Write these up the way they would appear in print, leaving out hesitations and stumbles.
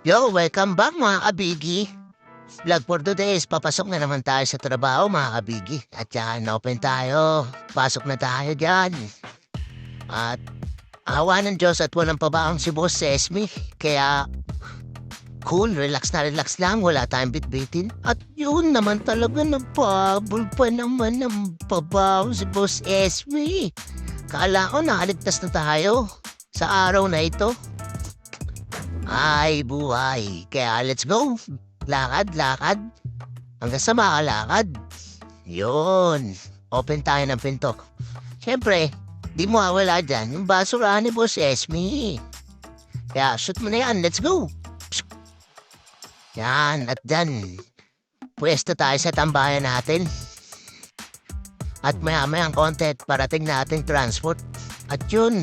Yo, welcome back mga kabigi. Vlog for today is papasok na naman tayo sa trabaho mga kabigi. At yan, open tayo. Pasok na tayo dyan. At awa ng Diyos at walang pabaong si Boss Esme. Kaya cool, relax na relax lang. Wala tayong bitbitin. At yun naman talaga nagpabol pa naman ng pabaong si Boss Esme. Kala ko nakaligtas na tayo sa araw na ito. Ay, buhay. Kaya let's go. Lakad, lakad. Hanggang sa makalakad. Yun. Open tayo ng pinto. Siyempre, di mo mawala dyan yung basurahan ni Boss Esme. Kaya shoot mo na yan. Let's go. Yan. At dyan. Pwesto tayo sa tambayan natin. At maya-maya ang content parating nating transport. At yun.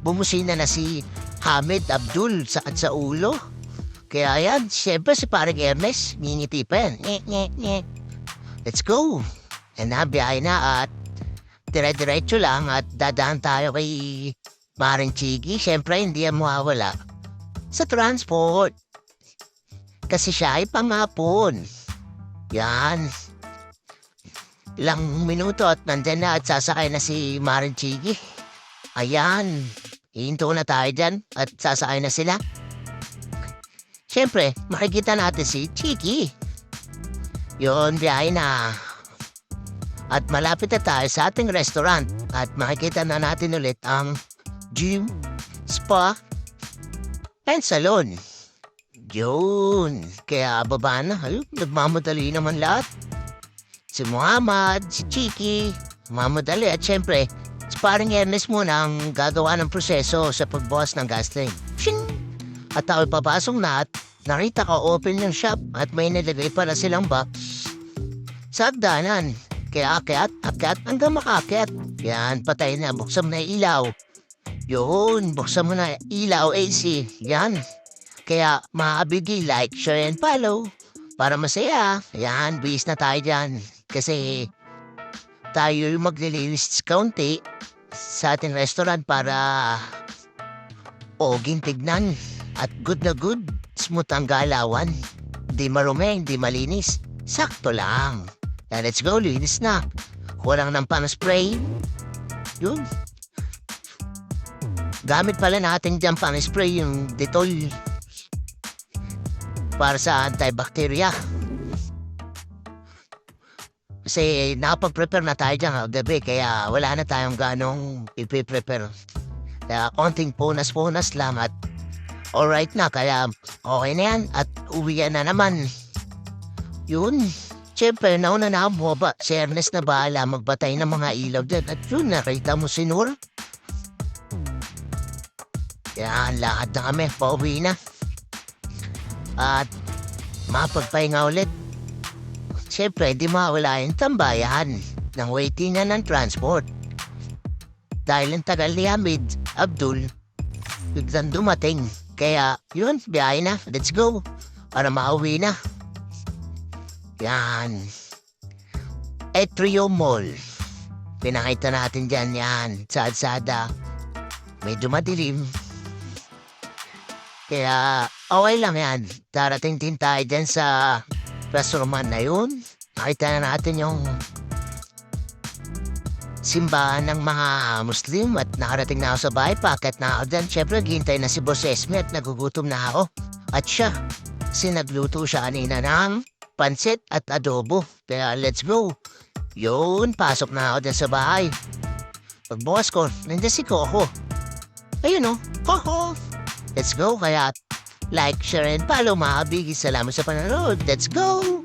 Bumusina na si Hamid Abdul sakit sa ulo. Kaya yan, siyempre si parang Ernest, ngingiti pa yan. Let's go. And biyahe na at dire-diretso lang at dadaan tayo kay Maring Chigi. Siyempre hindi yan mawawala sa transport. Kasi siya ay pangapon. Yan. Ilang minuto at nandyan na at sasakay na si Maring Chigi. Ayan. Hihinto na tayo dyan at sasakay na sila. Siyempre, makikita natin si Chiki. Yun, biyahe na. At malapit na tayo sa ating restaurant. At makikita na natin ulit ang gym, spa, and salon. Yun. Kaya baba na. Ayun, nagmamadali naman lahat. Si Muhammad, si Chiki, mamadali. At siyempre, parang Ernest muna ang gagawa ng proseso sa pagbukas ng gas tank. Shing! At ako'y papasok na at nakita ko open yung shop at may nilagay para silang box sa hagdanan. Kaya akyat hanggang makakyat. Yan, patay na. Buksan mo na ilaw. Yun, buksan mo na ilaw AC. Yan. Kaya makabigi, like, share, and follow. Para masaya. Yan, bis na tayo dyan. Kasi tayo yung maglilinis kaunti sa ating restaurant para oging tignan at good na good, smooth ang galawan. Di marumi, di malinis. Sakto lang. Now let's go, linis na. Kulang ng pan-spray. Yun. Gamit pala natin dyan pan-spray yung Dettol para sa antibacteria. Kasi nakapag-prepare na tayo dyan gabi kaya wala na tayong ganong ipiprepare. Kaya konting punas-punas lang at alright na kaya okay na yan at uwian na naman. Yun, siyempre nauna na ako bumaba. Si Ernest na bahala magbatay ng mga ilaw dyan at yun nakita mo si Nur. Kaya lahat na kami, pauwi na. At mapagpahinga ulit. Siyempre, di mawala yung tambayan ng waitingan ng transport. Dahil ang tagal ni Hamid Abdul, biglang dumating. Kaya, yun, biyahe na. Let's go. Para mauwi na. Yan. Etrio Mall. Pinakita natin dyan yan. Sa Adsada. Medyo madilim. Kaya, okay lang yan. Darating din tayo dyan sa restaurant na yun. Nakita na natin yung simbahan ng mga Muslim at nakarating na ako sa bahay. Packet na ako dyan. Siyempre, ghintay na si Boss Esme at nagugutom na ako. At siya, sinagluto siya kanina ng pansit at adobo. Kaya let's go. Yun, pasok na ako dyan sa bahay. Pagbukas ko, nandiyan si Coco. Ayun o, Coco. Let's go, kaya like, share, and follow mga kabigi. Salamat sa panonood. Let's go!